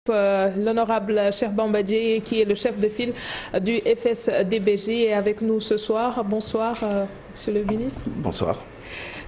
l'honorable Cheikh Bamba Dièye, qui est le chef de file du FSDBJ, est avec nous ce soir. Bonsoir, monsieur le ministre. Bonsoir.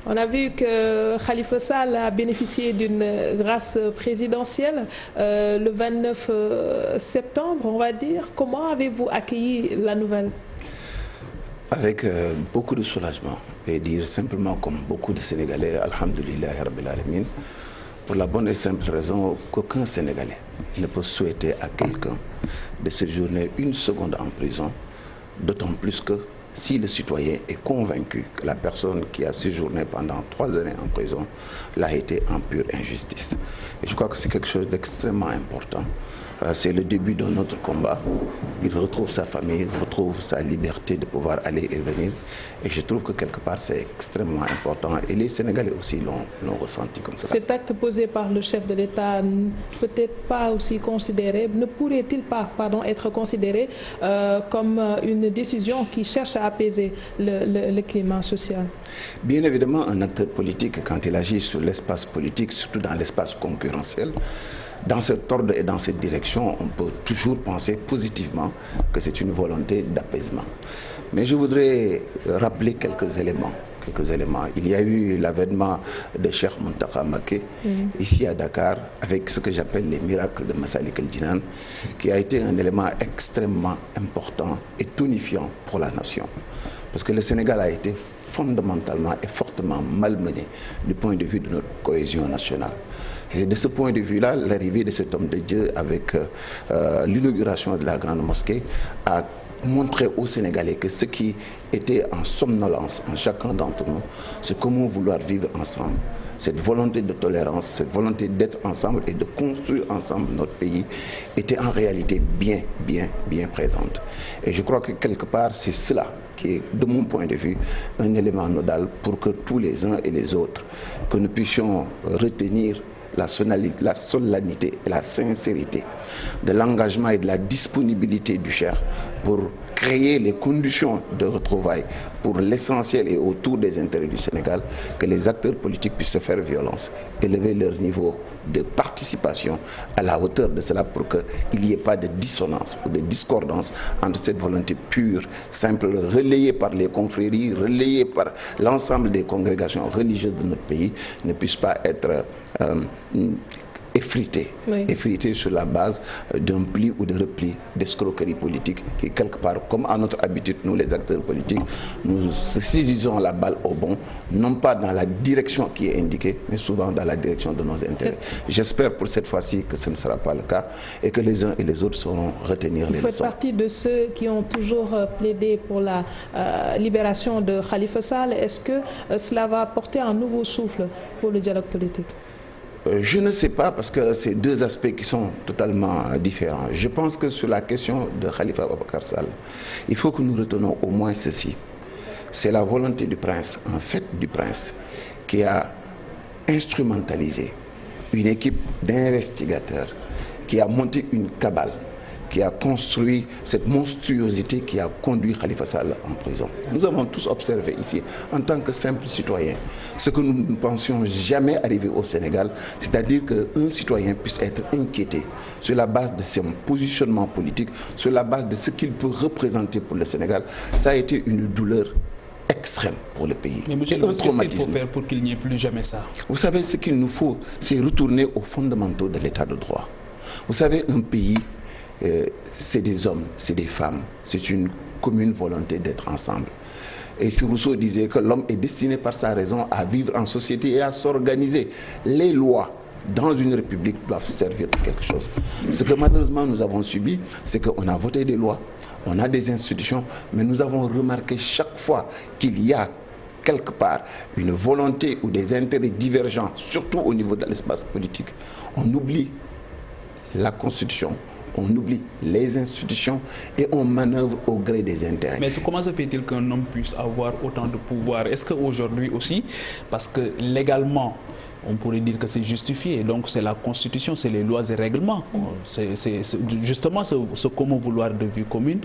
On a vu que Khalifa Sall a bénéficié d'une grâce présidentielle le 29 septembre, on va dire. Comment avez-vous accueilli la nouvelle? Avec beaucoup de soulagement, et dire simplement comme beaucoup de Sénégalais, Alhamdulillah Rabbil Alamin, pour la bonne et simple raison qu'aucun Sénégalais ne peut souhaiter à quelqu'un de séjourner une seconde en prison, d'autant plus que si le citoyen est convaincu que la personne qui a séjourné pendant 3 années en prison l'a été en pure injustice. Et je crois que c'est quelque chose d'extrêmement important. C'est le début de notre combat. Il retrouve sa famille, retrouve sa liberté de pouvoir aller et venir. Et je trouve que quelque part, c'est extrêmement important. Et les Sénégalais aussi l'ont ressenti comme ça. Cet acte posé par le chef de l'État, peut-être pas aussi considéré, ne pourrait-il pas, être considéré comme une décision qui cherche à apaiser le climat social? Bien évidemment, un acteur politique, quand il agit sur l'espace politique, surtout dans l'espace concurrentiel, dans cet ordre et dans cette direction, on peut toujours penser positivement que c'est une volonté d'apaisement. Mais je voudrais rappeler quelques éléments. Il y a eu l'avènement de Cheikh Mountakha Mbacké ici à Dakar avec ce que j'appelle les miracles de Massalik El Djinan, qui a été un élément extrêmement important et tonifiant pour la nation. Parce que le Sénégal a été fondamentalement et fortement malmené du point de vue de notre cohésion nationale. Et de ce point de vue-là, l'arrivée de cet homme de Dieu avec l'inauguration de la grande mosquée a montré aux Sénégalais que ce qui était en somnolence en chacun d'entre nous, c'est comment vouloir vivre ensemble. Cette volonté de tolérance, cette volonté d'être ensemble et de construire ensemble notre pays était en réalité bien présente. Et je crois que quelque part, c'est cela qui est, de mon point de vue, un élément nodal pour que tous les uns et les autres, que nous puissions retenir la solennité et la sincérité de l'engagement et de la disponibilité du Cheikh pour créer les conditions de retrouvailles pour l'essentiel et autour des intérêts du Sénégal, que les acteurs politiques puissent se faire violence, élever leur niveau de participation à la hauteur de cela pour qu'il n'y ait pas de dissonance ou de discordance entre cette volonté pure, simple, relayée par les confréries, relayée par l'ensemble des congrégations religieuses de notre pays, ne puisse pas être effrité sur la base d'un pli ou de repli d'escroquerie politique qui, quelque part, comme à notre habitude, nous les acteurs politiques, nous saisissons la balle au bon, non pas dans la direction qui est indiquée, mais souvent dans la direction de nos intérêts. J'espère pour cette fois-ci que ce ne sera pas le cas et que les uns et les autres sauront retenir les leçons. Vous faites partie de ceux qui ont toujours plaidé pour la libération de Khalifa Sall. Est-ce que cela va apporter un nouveau souffle pour le dialogue politique? Je ne sais pas, parce que c'est deux aspects qui sont totalement différents. Je pense que sur la question de Khalifa Ababacar Sall, il faut que nous retenons au moins ceci. C'est la volonté du prince, en fait du prince, qui a instrumentalisé une équipe d'investigateurs, qui a monté une cabale, qui a construit cette monstruosité qui a conduit Khalifa Sall en prison. Nous avons tous observé ici, en tant que simples citoyens, ce que nous ne pensions jamais arriver au Sénégal, c'est-à-dire qu'un citoyen puisse être inquiété sur la base de son positionnement politique, sur la base de ce qu'il peut représenter pour le Sénégal. Ça a été une douleur extrême pour le pays. Mais monsieur le ministre, qu'est-ce qu'il faut faire pour qu'il n'y ait plus jamais ça? Vous savez, ce qu'il nous faut, c'est retourner aux fondamentaux de l'état de droit. Vous savez, un pays, c'est des hommes, c'est des femmes, c'est une commune volonté d'être ensemble. Et si Rousseau disait que l'homme est destiné par sa raison à vivre en société et à s'organiser, les lois dans une république doivent servir à quelque chose. Ce que malheureusement nous avons subi, c'est qu'on a voté des lois, on a des institutions, mais nous avons remarqué chaque fois qu'il y a quelque part une volonté ou des intérêts divergents, surtout au niveau de l'espace politique, on oublie la Constitution, on oublie les institutions et on manœuvre au gré des intérêts. Mais comment se fait-il qu'un homme puisse avoir autant de pouvoir? Est-ce qu'aujourd'hui aussi, parce que légalement, on pourrait dire que c'est justifié. Donc c'est la Constitution, c'est les lois et règlements. C'est justement ce commun vouloir de vie commune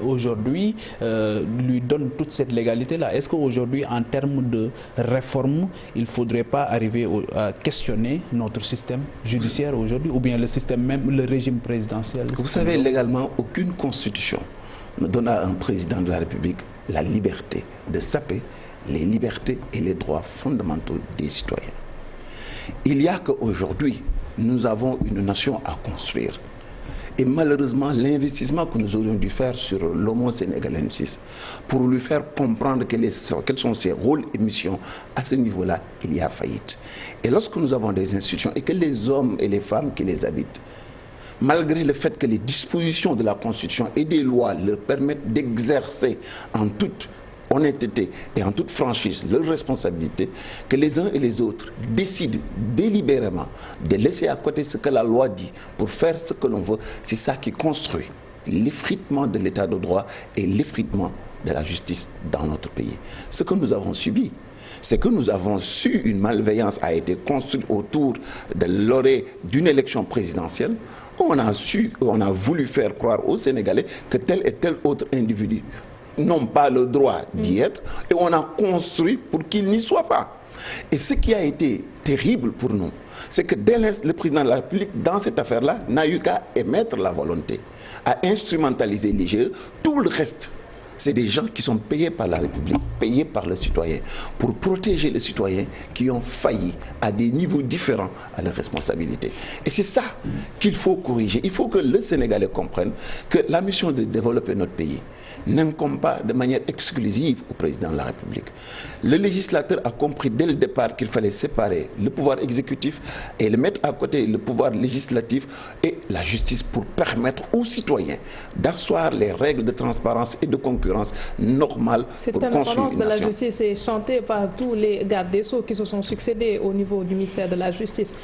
aujourd'hui lui donne toute cette légalité-là. Est-ce qu'aujourd'hui, en termes de réforme, il ne faudrait pas arriver à questionner notre système judiciaire aujourd'hui, ou bien le système même, le régime présidentiel? Vous savez, légalement, aucune constitution ne donne à un président de la République la liberté de saper les libertés et les droits fondamentaux des citoyens. Il y a qu'aujourd'hui, nous avons une nation à construire. Et malheureusement, l'investissement que nous aurions dû faire sur l'homo sénégalensis pour lui faire comprendre quels sont ses rôles et missions, à ce niveau-là, il y a faillite. Et lorsque nous avons des institutions et que les hommes et les femmes qui les habitent, malgré le fait que les dispositions de la Constitution et des lois leur permettent d'exercer en toute honnêteté et en toute franchise leurs responsabilités, que les uns et les autres décident délibérément de laisser à côté ce que la loi dit pour faire ce que l'on veut, c'est ça qui construit l'effritement de l'état de droit et l'effritement de la justice dans notre pays. Ce que nous avons subi, c'est que nous avons su une malveillance a été construite autour de l'orée d'une élection présidentielle où on a voulu faire croire aux Sénégalais que tel et tel autre individu n'ont pas le droit d'y être, et on a construit pour qu'il n'y soit pas. Et ce qui a été terrible pour nous, c'est que dès le président de la République, dans cette affaire-là, n'a eu qu'à émettre la volonté, à instrumentaliser l'IGE. Tout le reste, c'est des gens qui sont payés par la République, payés par le citoyen, pour protéger les citoyens qui ont failli à des niveaux différents à leurs responsabilités. Et c'est ça qu'il faut corriger. Il faut que le Sénégalais comprenne que la mission de développer notre pays n'incombe pas de manière exclusive au président de la République. Le législateur a compris dès le départ qu'il fallait séparer le pouvoir exécutif et le mettre à côté le pouvoir législatif et la justice pour permettre aux citoyens d'asseoir les règles de transparence et de concurrence normales pour construire une nation. Cette indépendance de la justice est chantée par tous les gardes des Sceaux qui se sont succédés au niveau du ministère de la Justice.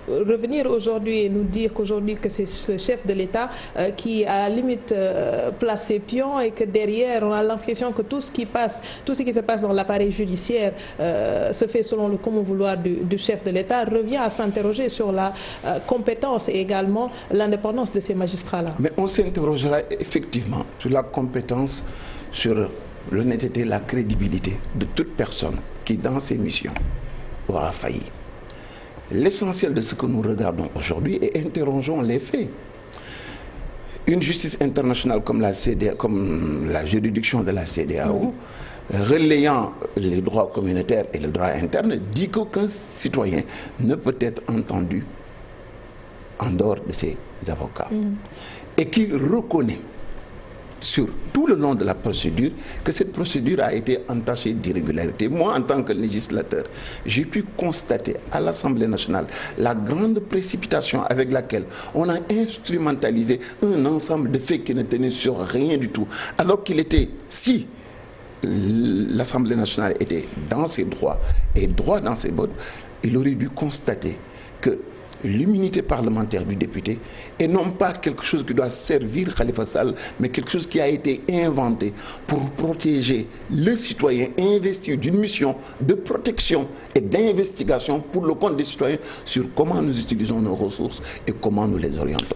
Revenir aujourd'hui et nous dire qu'aujourd'hui que c'est ce chef de l'État qui à la limite place ses pions et que derrière on a l'impression que tout ce qui se passe dans l'appareil judiciaire se fait selon le commun vouloir du chef de l'État, revient à s'interroger sur la compétence et également l'indépendance de ces magistrats-là. Mais on s'interrogera effectivement sur la compétence, sur l'honnêteté, la crédibilité de toute personne qui dans ses missions aura failli. L'essentiel de ce que nous regardons aujourd'hui et interrogeons les faits. Une justice internationale comme la juridiction de la CEDEAO, relayant les droits communautaires et le droit interne, dit qu'aucun citoyen ne peut être entendu en dehors de ses avocats. Et qu'il reconnaît sur tout le long de la procédure que cette procédure a été entachée d'irrégularités. Moi, en tant que législateur, j'ai pu constater à l'Assemblée nationale la grande précipitation avec laquelle on a instrumentalisé un ensemble de faits qui ne tenaient sur rien du tout, alors qu'il était, si l'Assemblée nationale était dans ses droits et droit dans ses bottes, il aurait dû constater que l'immunité parlementaire du député est non pas quelque chose qui doit servir Khalifa Sall, mais quelque chose qui a été inventé pour protéger le citoyen investi d'une mission de protection et d'investigation pour le compte des citoyens sur comment nous utilisons nos ressources et comment nous les orientons.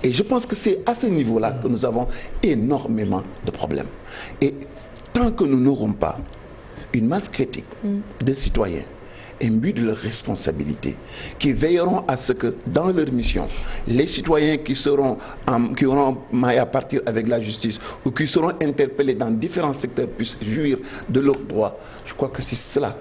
Et je pense que c'est à ce niveau-là que nous avons énormément de problèmes. Et tant que nous n'aurons pas une masse critique de citoyens imbus de leurs responsabilités, qui veilleront à ce que dans leur mission, les citoyens qui auront maille à partir avec la justice ou qui seront interpellés dans différents secteurs puissent jouir de leurs droits. Je crois que c'est cela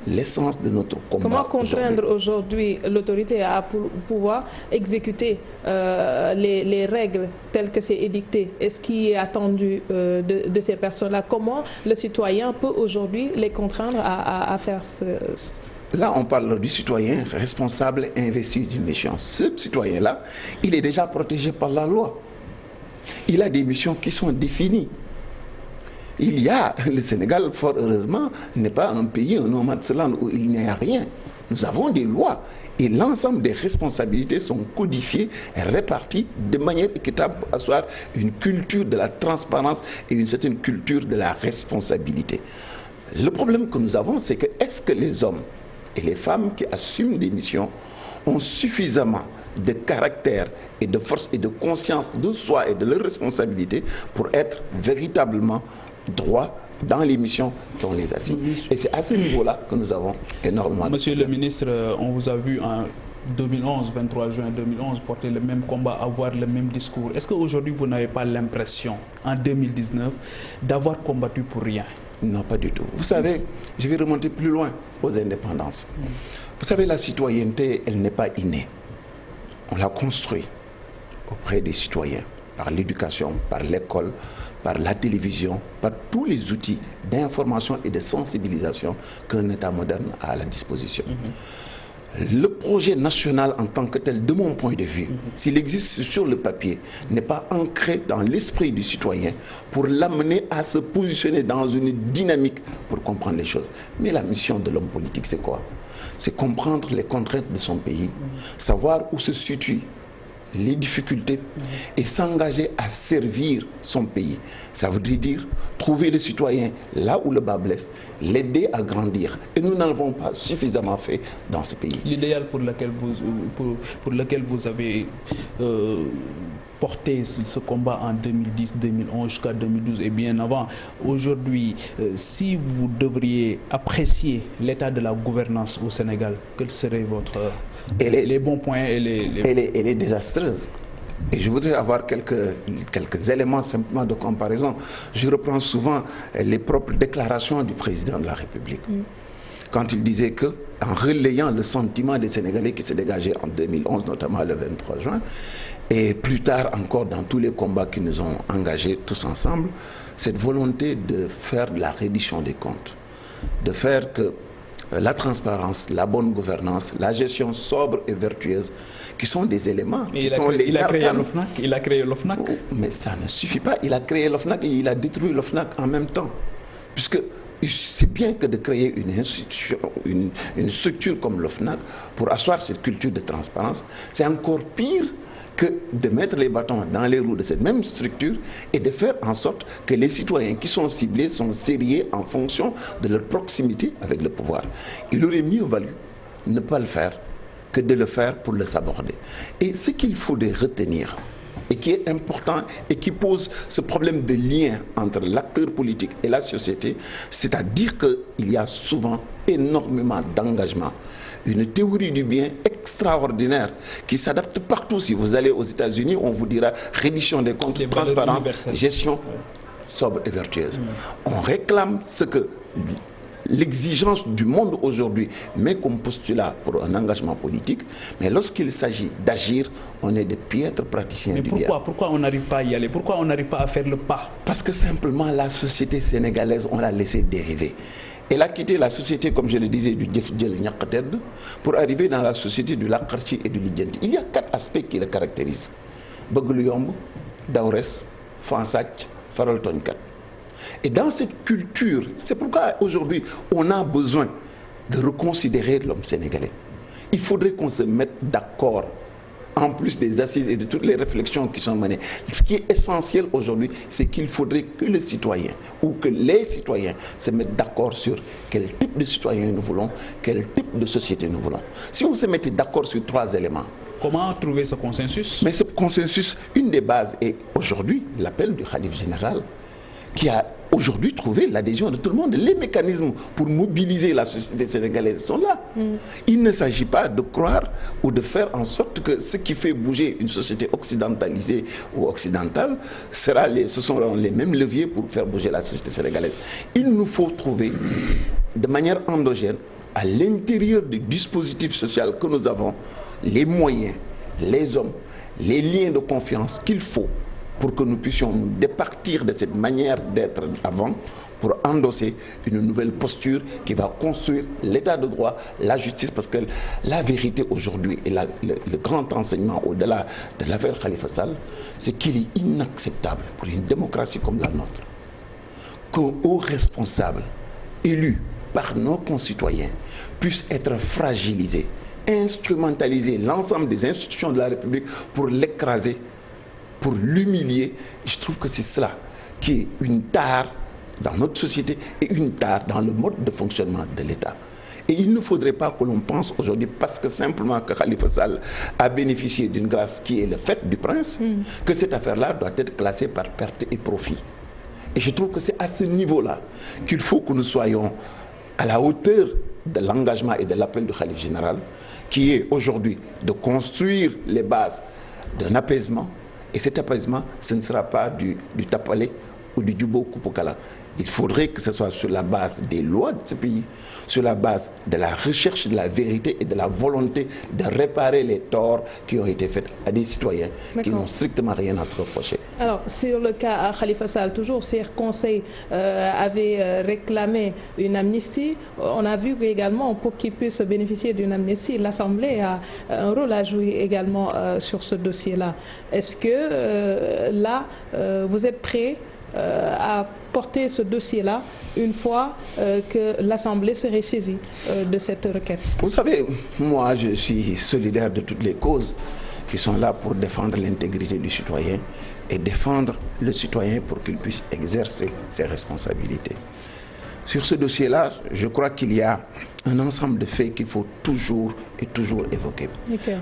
l'essence de notre combat. Comment contraindre aujourd'hui l'autorité à pouvoir exécuter les règles telles que c'est édicté? Et ce qui est attendu de ces personnes-là, comment le citoyen peut aujourd'hui les contraindre à faire Là, on parle du citoyen responsable investi d'une mission. Ce citoyen-là, il est déjà protégé par la loi. Il a des missions qui sont définies. Le Sénégal, fort heureusement, n'est pas un pays, un no man's land où il n'y a rien. Nous avons des lois et l'ensemble des responsabilités sont codifiées et réparties de manière équitable pour asseoir une culture de la transparence et une certaine culture de la responsabilité. Le problème que nous avons, c'est que est-ce que les hommes et les femmes qui assument des missions ont suffisamment de caractère et de force et de conscience de soi et de leur responsabilité pour être véritablement droits dans les missions qu'on les assigne. Et c'est à ce niveau-là que nous avons énormément... Monsieur le ministre, on vous a vu en 2011, 23 juin 2011, porter le même combat, avoir le même discours. Est-ce qu'aujourd'hui, vous n'avez pas l'impression, en 2019, d'avoir combattu pour rien? Non, pas du tout. Vous savez, je vais remonter plus loin aux indépendances. Vous savez, la citoyenneté, elle n'est pas innée. On l'a construite auprès des citoyens, par l'éducation, par l'école, par la télévision, par tous les outils d'information et de sensibilisation qu'un État moderne a à la disposition. Le projet national en tant que tel, de mon point de vue, s'il existe sur le papier, n'est pas ancré dans l'esprit du citoyen pour l'amener à se positionner dans une dynamique pour comprendre les choses. Mais la mission de l'homme politique, c'est quoi? C'est comprendre les contraintes de son pays, savoir où se situent les difficultés et s'engager à servir son pays. Ça veut dire trouver le citoyen là où le bas blesse, l'aider à grandir. Et nous n'en avons pas suffisamment fait dans ce pays. L'idéal pour lequel vous avez porté ce combat en 2010, 2011 jusqu'à 2012 et bien avant, aujourd'hui, si vous devriez apprécier l'état de la gouvernance au Sénégal, quels seraient les bons points et Elle est désastreuse. Et je voudrais avoir quelques éléments simplement de comparaison. Je reprends souvent les propres déclarations du président de la République. Quand il disait que, en relayant le sentiment des Sénégalais qui s'est dégagé en 2011, notamment le 23 juin, et plus tard encore dans tous les combats qui nous ont engagés tous ensemble, cette volonté de faire de la reddition des comptes, de faire que la transparence, la bonne gouvernance, la gestion sobre et vertueuse, qui sont des éléments, qui sont les arcanes. Il a créé l'OFNAC. Mais ça ne suffit pas. Il a créé l'OFNAC et il a détruit l'OFNAC en même temps. Puisque c'est bien que de créer une institution, une structure comme l'OFNAC pour asseoir cette culture de transparence, c'est encore pire que de mettre les bâtons dans les roues de cette même structure et de faire en sorte que les citoyens qui sont ciblés sont sérieux en fonction de leur proximité avec le pouvoir. Il aurait mieux valu ne pas le faire que de le faire pour le saborder. Et ce qu'il faudrait retenir, et qui est important et qui pose ce problème de lien entre l'acteur politique et la société, c'est-à-dire qu'il y a souvent énormément d'engagement. Une théorie du bien extraordinaire qui s'adapte partout. Si vous allez aux États-Unis, on vous dira reddition des comptes, transparence, gestion sobre et vertueuse. On réclame ce que l'exigence du monde aujourd'hui met comme postulat pour un engagement politique, mais lorsqu'il s'agit d'agir, on est des piètres praticiens du bien. Mais pourquoi on n'arrive pas à y aller? Pourquoi on n'arrive pas à faire le pas? Parce que simplement la société sénégalaise, on l'a laissé dériver. Elle a quitté la société, comme je le disais, du Djefdjel Nyakated pour arriver dans la société du Lakarchi et du Lidjenti. Il y a 4 aspects qui le caractérisent. Baguluyomb, Daures, Fansak, Farol Tonkat. Et dans cette culture, c'est pourquoi aujourd'hui, on a besoin de reconsidérer l'homme sénégalais. Il faudrait qu'on se mette d'accord, en plus des assises et de toutes les réflexions qui sont menées. Ce qui est essentiel aujourd'hui, c'est qu'il faudrait que le citoyen ou que les citoyens se mettent d'accord sur quel type de citoyen nous voulons, quel type de société nous voulons. Si on se mettait d'accord sur 3 éléments, comment trouver ce consensus? Mais ce consensus, une des bases est aujourd'hui l'appel du Khalife général qui a aujourd'hui trouvé l'adhésion de tout le monde. Les mécanismes pour mobiliser la société sénégalaise sont là. Il ne s'agit pas de croire ou de faire en sorte que ce qui fait bouger une société occidentalisée ou occidentale, ce seront les mêmes leviers pour faire bouger la société sénégalaise. Il nous faut trouver de manière endogène, à l'intérieur du dispositif social que nous avons, les moyens, les hommes, les liens de confiance qu'il faut pour que nous puissions nous départir de cette manière d'être avant pour endosser une nouvelle posture qui va construire l'état de droit, la justice, parce que la vérité aujourd'hui et le grand enseignement au-delà de l'affaire Khalifa Sall, c'est qu'il est inacceptable pour une démocratie comme la nôtre qu'un haut responsable élu par nos concitoyens puisse être fragilisé, instrumentaliser l'ensemble des institutions de la République pour l'écraser, pour l'humilier. Je trouve que c'est cela qui est une tare dans notre société et une tare dans le mode de fonctionnement de l'État. Et il ne faudrait pas que l'on pense aujourd'hui, parce que simplement que Khalifa Sall a bénéficié d'une grâce qui est le fait du prince, que cette affaire-là doit être classée par perte et profit. Et je trouve que c'est à ce niveau-là qu'il faut que nous soyons à la hauteur de l'engagement et de l'appel du Khalife général, qui est aujourd'hui de construire les bases d'un apaisement. Et cet apaisement, ce ne sera pas du tapalé ou du Djubo Kupokala. Il faudrait que ce soit sur la base des lois de ce pays, sur la base de la recherche de la vérité et de la volonté de réparer les torts qui ont été faits à des citoyens qui n'ont strictement rien à se reprocher. Alors, sur le cas Khalifa Sall, toujours, ces conseils avaient réclamé une amnistie. On a vu également, pour qu'il puisse bénéficier d'une amnistie, l'Assemblée a un rôle à jouer également sur ce dossier-là. Est-ce que là, vous êtes prêt à porter ce dossier-là une fois que l'Assemblée serait saisie de cette requête? Vous savez, moi je suis solidaire de toutes les causes qui sont là pour défendre l'intégrité du citoyen et défendre le citoyen pour qu'il puisse exercer ses responsabilités. Sur ce dossier-là, je crois qu'il y a un ensemble de faits qu'il faut toujours et toujours évoquer.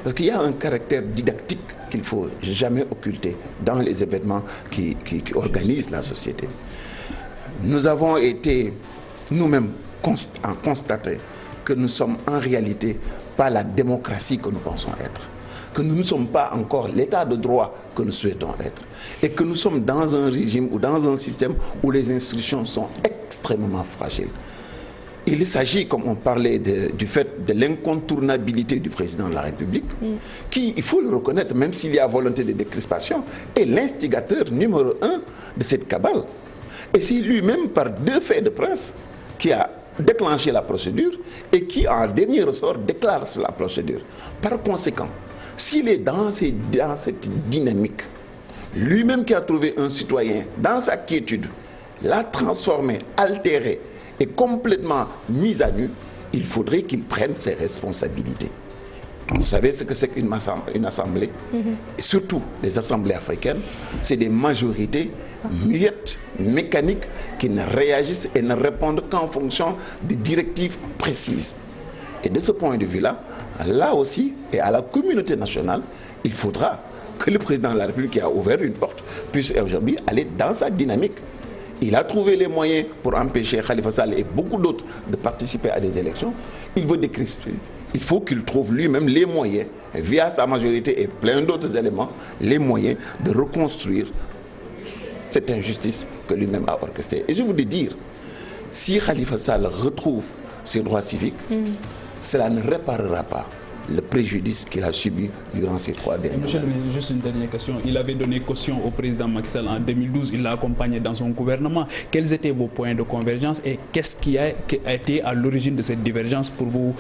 Parce qu'il y a un caractère didactique qu'il ne faut jamais occulter dans les événements qui organisent la société. Nous avons été nous-mêmes constater que nous sommes en réalité pas la démocratie que nous pensons être, que nous ne sommes pas encore l'état de droit que nous souhaitons être, et que nous sommes dans un régime ou dans un système où les institutions sont extrêmement fragiles. Il s'agit, comme on parlait du fait de l'incontournabilité du président de la République, qui, il faut le reconnaître, même s'il y a volonté de décrispation, est l'instigateur numéro 1 de cette cabale. Et c'est lui-même, par 2 faits de prince, qui a déclenché la procédure et qui, en dernier ressort, déclare la procédure. Par conséquent, s'il est dans cette dynamique, lui-même qui a trouvé un citoyen dans sa quiétude, l'a transformé, altéré et complètement mis à nu, il faudrait qu'il prenne ses responsabilités. Vous savez ce que c'est qu'une assemblée, et surtout les assemblées africaines, c'est des majorités muettes, mécaniques, qui ne réagissent et ne répondent qu'en fonction de directives précises. Et de ce point de vue-là, là aussi, et à la communauté nationale, il faudra que le président de la République qui a ouvert une porte puisse aujourd'hui aller dans sa dynamique. Il a trouvé les moyens pour empêcher Khalifa Sall et beaucoup d'autres de participer à des élections. Il veut décrisper. Il faut qu'il trouve lui-même les moyens, via sa majorité et plein d'autres éléments, les moyens de reconstruire cette injustice que lui-même a orchestrée. Et je voudrais dire, si Khalifa Sall retrouve ses droits civiques, cela ne réparera pas le préjudice qu'il a subi durant ces 3 dernières années. Monsieur le ministre, juste une dernière question. Il avait donné caution au président Macky Sall en 2012. Il l'a accompagné dans son gouvernement. Quels étaient vos points de convergence et qu'est-ce qui a été à l'origine de cette divergence pour vous?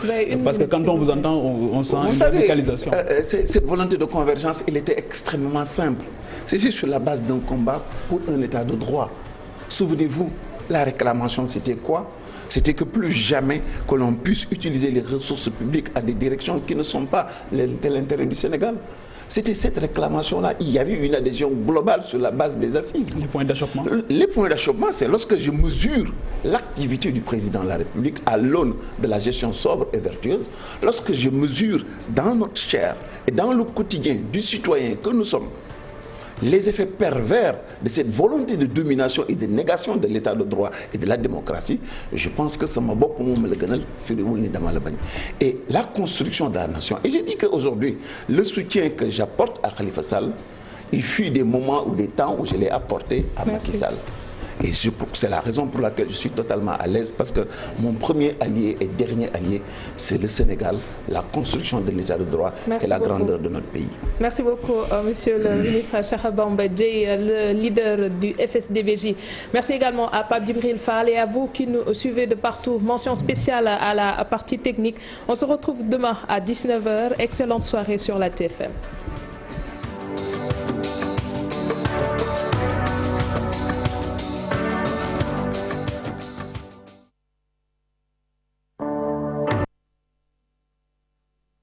Parce que quand on vous entend, on sent une radicalisation. Cette volonté de convergence, elle était extrêmement simple. C'est juste sur la base d'un combat pour un état de droit. Souvenez-vous, la réclamation, c'était quoi? C'était que plus jamais que l'on puisse utiliser les ressources publiques à des directions qui ne sont pas de l'intérêt du Sénégal. C'était cette réclamation-là. Il y avait une adhésion globale sur la base des assises. Les points d'achoppement? Les points d'achoppement, c'est lorsque je mesure l'activité du président de la République à l'aune de la gestion sobre et vertueuse, lorsque je mesure dans notre chair et dans le quotidien du citoyen que nous sommes, les effets pervers de cette volonté de domination et de négation de l'état de droit et de la démocratie, je pense que ça m'a beaucoup le ganal. Et la construction de la nation. Et j'ai dit qu'aujourd'hui, le soutien que j'apporte à Khalifa Sall, il fut des moments ou des temps où je l'ai apporté à Macky Sall. Et c'est la raison pour laquelle je suis totalement à l'aise, parce que mon premier allié et dernier allié, c'est le Sénégal, la construction de l'état de droit et la grandeur de notre pays. Merci beaucoup, monsieur le ministre Cheikh Bamba Dièye, le leader du FSD/BJ. Merci également à Pape Djibril Fall et à vous qui nous suivez de partout. Mention spéciale à la partie technique. On se retrouve demain à 19 h. Excellente soirée sur la TFM.